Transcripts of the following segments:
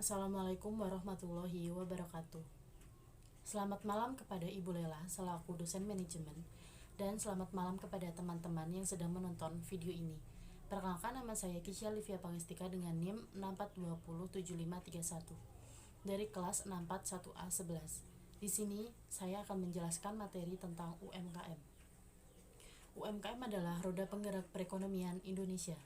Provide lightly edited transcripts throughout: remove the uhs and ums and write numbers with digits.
Assalamualaikum warahmatullahi wabarakatuh. Selamat malam kepada Ibu Lela selaku dosen manajemen, dan selamat malam kepada teman-teman yang sedang menonton video ini. Perkenalkan, nama saya Kisha Livia Pangestika dengan NIM 64207531 dari kelas 641A11. Di sini saya akan menjelaskan materi tentang UMKM. UMKM adalah roda penggerak perekonomian Indonesia.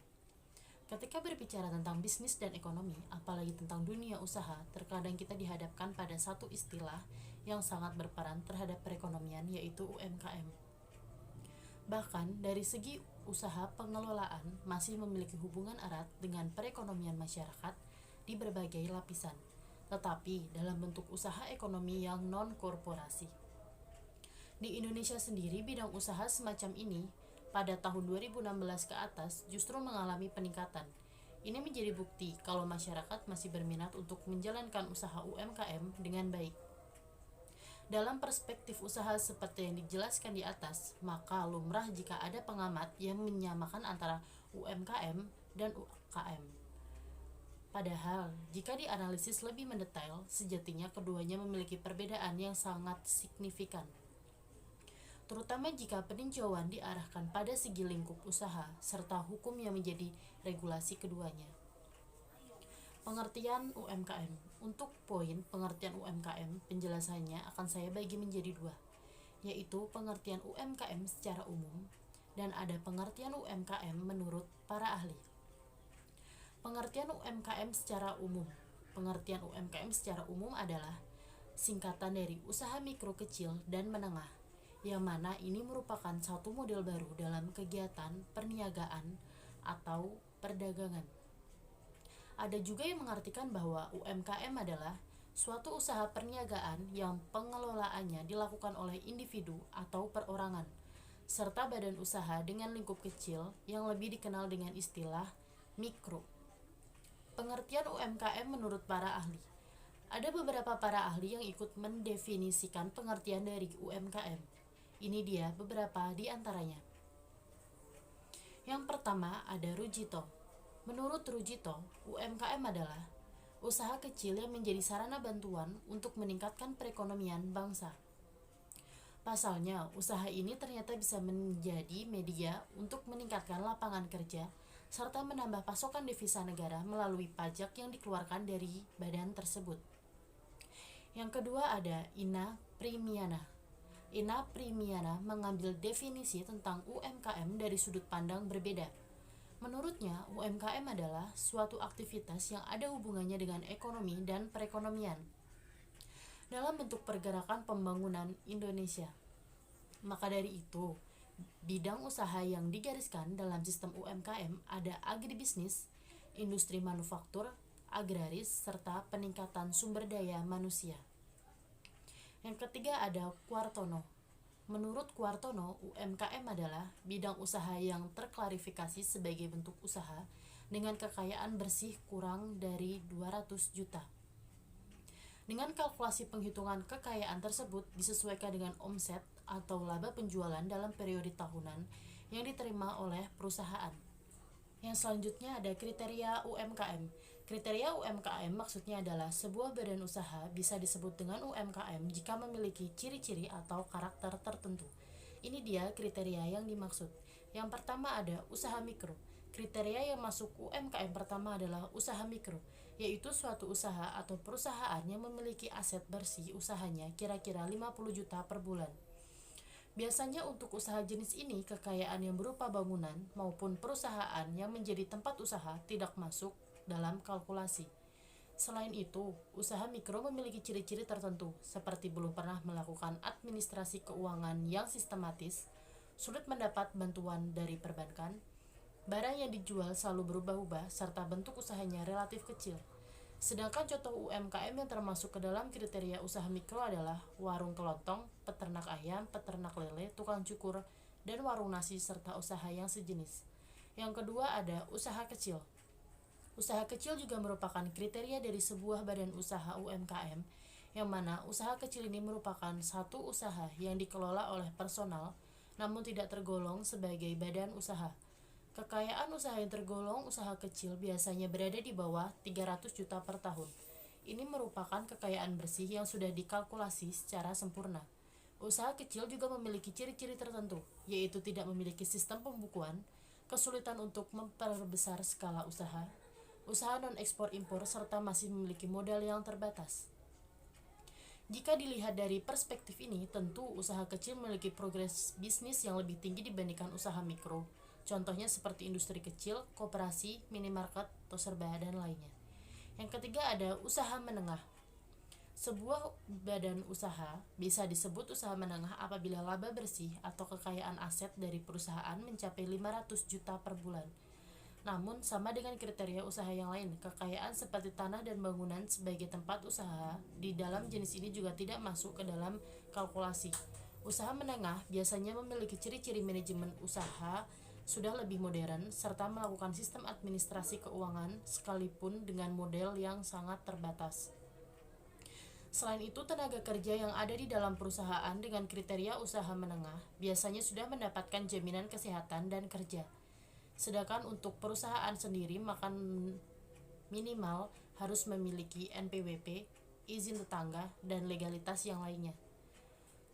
Ketika berbicara tentang bisnis dan ekonomi, apalagi tentang dunia usaha, terkadang kita dihadapkan pada satu istilah yang sangat berperan terhadap perekonomian, yaitu UMKM. Bahkan dari segi usaha pengelolaan masih memiliki hubungan erat dengan perekonomian masyarakat di berbagai lapisan, tetapi dalam bentuk usaha ekonomi yang non-korporasi. Di Indonesia sendiri, bidang usaha semacam ini pada tahun 2016 ke atas justru mengalami peningkatan. Ini menjadi bukti kalau masyarakat masih berminat untuk menjalankan usaha UMKM dengan baik. Dalam perspektif usaha seperti yang dijelaskan di atas, maka lumrah jika ada pengamat yang menyamakan antara UMKM dan UKM. Padahal, jika dianalisis lebih mendetail, sejatinya keduanya memiliki perbedaan yang sangat signifikan, terutama jika peninjauan diarahkan pada segi lingkup usaha serta hukum yang menjadi regulasi keduanya. Pengertian UMKM. Untuk poin pengertian UMKM, penjelasannya akan saya bagi menjadi dua, yaitu pengertian UMKM secara umum dan ada pengertian UMKM menurut para ahli. Pengertian UMKM secara umum. Pengertian UMKM secara umum adalah singkatan dari usaha mikro, kecil, dan menengah, yang mana ini merupakan satu model baru dalam kegiatan perniagaan atau perdagangan. Ada juga yang mengartikan bahwa UMKM adalah suatu usaha perniagaan yang pengelolaannya dilakukan oleh individu atau perorangan, serta badan usaha dengan lingkup kecil yang lebih dikenal dengan istilah mikro. Pengertian UMKM menurut para ahli. Ada beberapa para ahli yang ikut mendefinisikan pengertian dari UMKM. Ini dia beberapa di antaranya. Yang pertama ada Rujito. Menurut Rujito, UMKM adalah usaha kecil yang menjadi sarana bantuan untuk meningkatkan perekonomian bangsa. Pasalnya, usaha ini ternyata bisa menjadi media untuk meningkatkan lapangan kerja serta menambah pasokan devisa negara melalui pajak yang dikeluarkan dari badan tersebut. Yang kedua ada Ina Primiana. Ina Primiana mengambil definisi tentang UMKM dari sudut pandang berbeda. Menurutnya, UMKM adalah suatu aktivitas yang ada hubungannya dengan ekonomi dan perekonomian dalam bentuk pergerakan pembangunan Indonesia. Maka dari itu, bidang usaha yang digariskan dalam sistem UMKM ada agribisnis, industri manufaktur, agraris, serta peningkatan sumber daya manusia. Yang ketiga ada Kuartono. Menurut Kuartono, UMKM adalah bidang usaha yang terklarifikasi sebagai bentuk usaha dengan kekayaan bersih kurang dari 200 juta. Dengan kalkulasi penghitungan kekayaan tersebut disesuaikan dengan omset atau laba penjualan dalam periode tahunan yang diterima oleh perusahaan. Yang selanjutnya ada kriteria UMKM. Kriteria UMKM maksudnya adalah sebuah badan usaha bisa disebut dengan UMKM jika memiliki ciri-ciri atau karakter tertentu. Ini dia kriteria yang dimaksud. Yang pertama ada usaha mikro. Kriteria yang masuk UMKM pertama adalah usaha mikro, yaitu suatu usaha atau perusahaan yang memiliki aset bersih usahanya kira-kira 50 juta per bulan. Biasanya untuk usaha jenis ini, kekayaan yang berupa bangunan maupun perusahaan yang menjadi tempat usaha tidak masuk dalam kalkulasi. Selain itu, usaha mikro memiliki ciri-ciri tertentu, seperti belum pernah melakukan administrasi keuangan yang sistematis, sulit mendapat bantuan dari perbankan, barang yang dijual selalu berubah-ubah, serta bentuk usahanya relatif kecil. Sedangkan contoh UMKM yang termasuk ke dalam kriteria usaha mikro adalah warung kelontong, peternak ayam, peternak lele, tukang cukur, dan warung nasi serta usaha yang sejenis. Yang kedua ada usaha kecil. Usaha kecil juga merupakan kriteria dari sebuah badan usaha UMKM, yang mana usaha kecil ini merupakan satu usaha yang dikelola oleh personal, namun tidak tergolong sebagai badan usaha. Kekayaan usaha yang tergolong usaha kecil biasanya berada di bawah 300 juta per tahun. Ini merupakan kekayaan bersih yang sudah dikalkulasi secara sempurna. Usaha kecil juga memiliki ciri-ciri tertentu, yaitu tidak memiliki sistem pembukuan, kesulitan untuk memperbesar skala usaha, usaha non-ekspor-impor, serta masih memiliki modal yang terbatas. Jika dilihat dari perspektif ini, tentu usaha kecil memiliki progres bisnis yang lebih tinggi dibandingkan usaha mikro. Contohnya seperti industri kecil, koperasi, minimarket, atau serba dan lainnya. Yang ketiga ada usaha menengah. Sebuah badan usaha bisa disebut usaha menengah apabila laba bersih atau kekayaan aset dari perusahaan mencapai 500 juta per bulan. Namun, sama dengan kriteria usaha yang lain, kekayaan seperti tanah dan bangunan sebagai tempat usaha di dalam jenis ini juga tidak masuk ke dalam kalkulasi. Usaha menengah biasanya memiliki ciri-ciri manajemen usaha sudah lebih modern, serta melakukan sistem administrasi keuangan sekalipun dengan model yang sangat terbatas. Selain itu, tenaga kerja yang ada di dalam perusahaan dengan kriteria usaha menengah biasanya sudah mendapatkan jaminan kesehatan dan kerja. Sedangkan untuk perusahaan sendiri, makan minimal harus memiliki NPWP, izin tetangga, dan legalitas yang lainnya.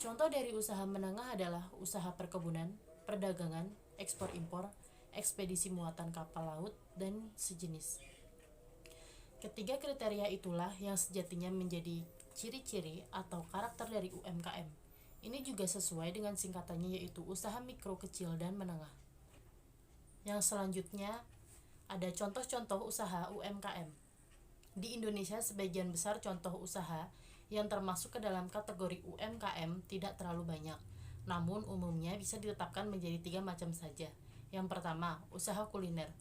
Contoh dari usaha menengah adalah usaha perkebunan, perdagangan, ekspor-impor, ekspedisi muatan kapal laut, dan sejenis. Ketiga kriteria itulah yang sejatinya menjadi ciri-ciri atau karakter dari UMKM. Ini juga sesuai dengan singkatannya, yaitu usaha mikro, kecil, dan menengah. Yang selanjutnya ada contoh-contoh usaha UMKM. Di Indonesia, sebagian besar contoh usaha yang termasuk ke dalam kategori UMKM tidak terlalu banyak, namun umumnya bisa ditetapkan menjadi 3 macam saja. Yang pertama, usaha kuliner.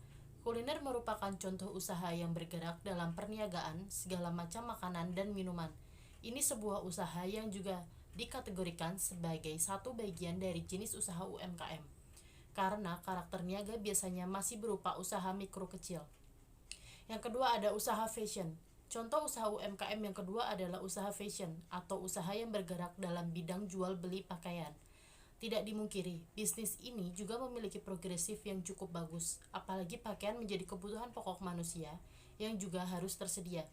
Kuliner merupakan contoh usaha yang bergerak dalam perniagaan segala macam makanan dan minuman. Ini sebuah usaha yang juga dikategorikan sebagai satu bagian dari jenis usaha UMKM, karena karakter niaga biasanya masih berupa usaha mikro kecil. Yang kedua ada usaha fashion. Contoh usaha UMKM yang kedua adalah usaha fashion atau usaha yang bergerak dalam bidang jual beli pakaian. Tidak dimungkiri, bisnis ini juga memiliki progresif yang cukup bagus, apalagi pakaian menjadi kebutuhan pokok manusia yang juga harus tersedia.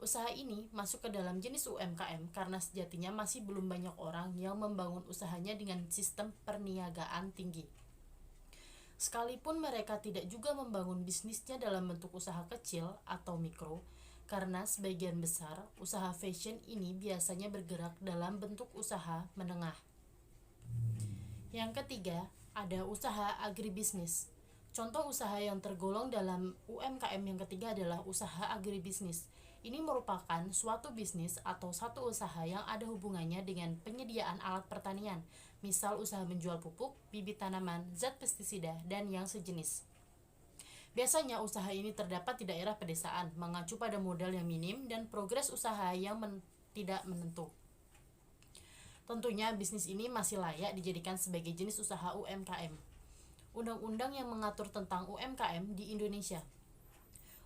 Usaha ini masuk ke dalam jenis UMKM karena sejatinya masih belum banyak orang yang membangun usahanya dengan sistem perniagaan tinggi. Sekalipun mereka tidak juga membangun bisnisnya dalam bentuk usaha kecil atau mikro, karena sebagian besar usaha fashion ini biasanya bergerak dalam bentuk usaha menengah. Yang ketiga, ada usaha agribisnis. Contoh usaha yang tergolong dalam UMKM yang ketiga adalah usaha agribisnis. Ini merupakan suatu bisnis atau satu usaha yang ada hubungannya dengan penyediaan alat pertanian, misal usaha menjual pupuk, bibit tanaman, zat pestisida, dan yang sejenis. Biasanya usaha ini terdapat di daerah pedesaan, mengacu pada modal yang minim dan progres usaha yang tidak menentu. Tentunya bisnis ini masih layak dijadikan sebagai jenis usaha UMKM. Undang-undang yang mengatur tentang UMKM di Indonesia.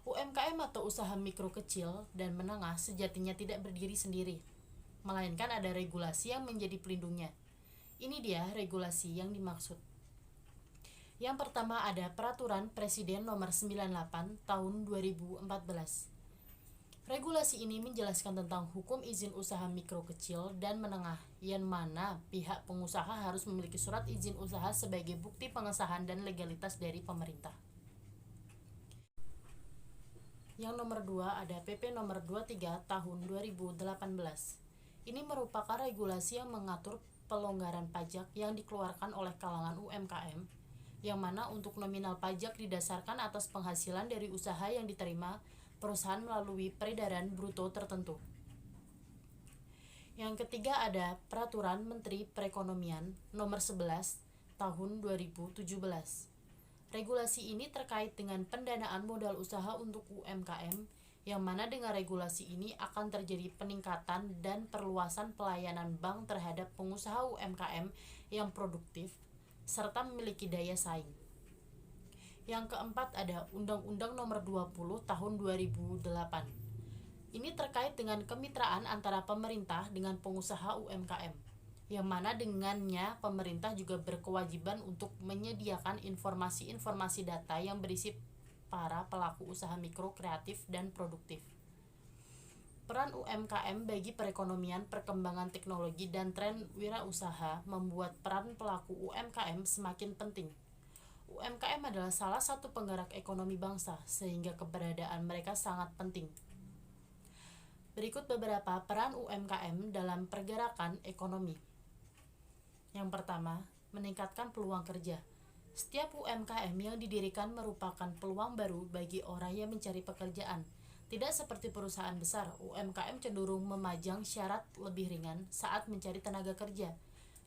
UMKM atau usaha mikro kecil dan menengah sejatinya tidak berdiri sendiri, melainkan ada regulasi yang menjadi pelindungnya. Ini dia regulasi yang dimaksud. Yang pertama ada Peraturan Presiden Nomor 98 Tahun 2014. Regulasi ini menjelaskan tentang hukum izin usaha mikro kecil dan menengah, yang mana pihak pengusaha harus memiliki surat izin usaha sebagai bukti pengesahan dan legalitas dari pemerintah. Yang nomor 2 ada PP nomor 23 tahun 2018. Ini merupakan regulasi yang mengatur pelonggaran pajak yang dikeluarkan oleh kalangan UMKM, yang mana untuk nominal pajak didasarkan atas penghasilan dari usaha yang diterima perusahaan melalui peredaran bruto tertentu. Yang ketiga ada Peraturan Menteri Perekonomian nomor 11 tahun 2017. Regulasi ini terkait dengan pendanaan modal usaha untuk UMKM, yang mana dengan regulasi ini akan terjadi peningkatan dan perluasan pelayanan bank terhadap pengusaha UMKM yang produktif serta memiliki daya saing. Yang keempat ada Undang-Undang Nomor 20 Tahun 2008. Ini terkait dengan kemitraan antara pemerintah dengan pengusaha UMKM, yang mana dengannya pemerintah juga berkewajiban untuk menyediakan informasi-informasi data yang berisi para pelaku usaha mikro, kreatif, dan produktif. Peran UMKM bagi perekonomian, perkembangan teknologi, dan tren wirausaha membuat peran pelaku UMKM semakin penting. UMKM adalah salah satu penggerak ekonomi bangsa, sehingga keberadaan mereka sangat penting. Berikut beberapa peran UMKM dalam pergerakan ekonomi. Yang pertama, meningkatkan peluang kerja. Setiap UMKM yang didirikan merupakan peluang baru bagi orang yang mencari pekerjaan. Tidak seperti perusahaan besar, UMKM cenderung memajang syarat lebih ringan saat mencari tenaga kerja.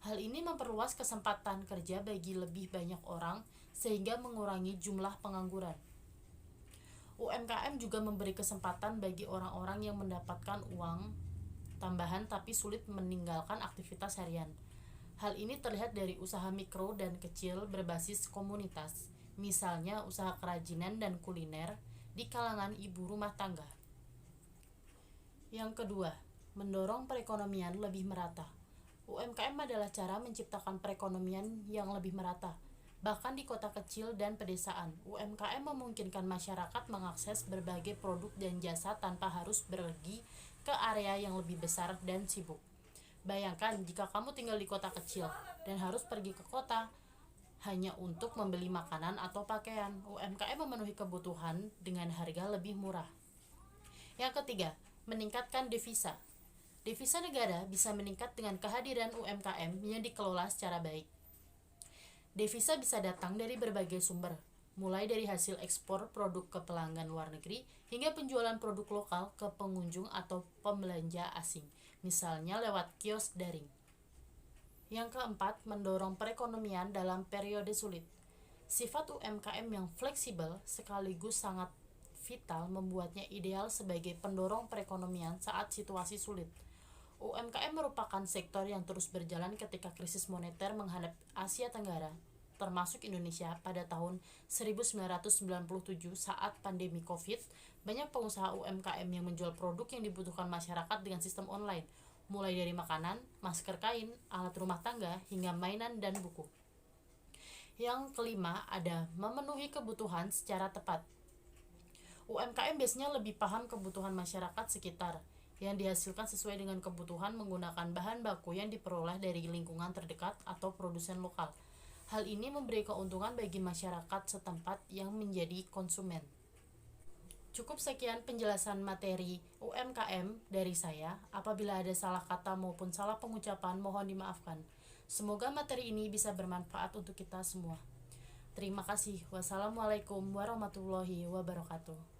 Hal ini memperluas kesempatan kerja bagi lebih banyak orang sehingga mengurangi jumlah pengangguran. UMKM juga memberi kesempatan bagi orang-orang yang mendapatkan uang tambahan tapi sulit meninggalkan aktivitas harian. Hal ini terlihat dari usaha mikro dan kecil berbasis komunitas, misalnya usaha kerajinan dan kuliner di kalangan ibu rumah tangga. Yang kedua, mendorong perekonomian lebih merata. UMKM adalah cara menciptakan perekonomian yang lebih merata. Bahkan di kota kecil dan pedesaan, UMKM memungkinkan masyarakat mengakses berbagai produk dan jasa tanpa harus pergi ke area yang lebih besar dan sibuk. Bayangkan jika kamu tinggal di kota kecil dan harus pergi ke kota hanya untuk membeli makanan atau pakaian. UMKM memenuhi kebutuhan dengan harga lebih murah. Yang ketiga, meningkatkan devisa. Devisa negara bisa meningkat dengan kehadiran UMKM yang dikelola secara baik. Devisa bisa datang dari berbagai sumber, mulai dari hasil ekspor produk ke pelanggan luar negeri hingga penjualan produk lokal ke pengunjung atau pembelanja asing, misalnya lewat kios daring. Yang keempat, mendorong perekonomian dalam periode sulit. Sifat UMKM yang fleksibel sekaligus sangat vital membuatnya ideal sebagai pendorong perekonomian saat situasi sulit. UMKM merupakan sektor yang terus berjalan ketika krisis moneter menghadap Asia Tenggara, termasuk Indonesia pada tahun 1997 saat pandemi Covid. Banyak pengusaha UMKM yang menjual produk yang dibutuhkan masyarakat dengan sistem online, mulai dari makanan, masker kain, alat rumah tangga, hingga mainan dan buku. Yang kelima, ada memenuhi kebutuhan secara tepat. UMKM biasanya lebih paham kebutuhan masyarakat sekitar, yang dihasilkan sesuai dengan kebutuhan menggunakan bahan baku yang diperoleh dari lingkungan terdekat atau produsen lokal. Hal ini memberi keuntungan bagi masyarakat setempat yang menjadi konsumen. Cukup sekian penjelasan materi UMKM dari saya. Apabila ada salah kata maupun salah pengucapan, mohon dimaafkan. Semoga materi ini bisa bermanfaat untuk kita semua. Terima kasih. Wassalamualaikum warahmatullahi wabarakatuh.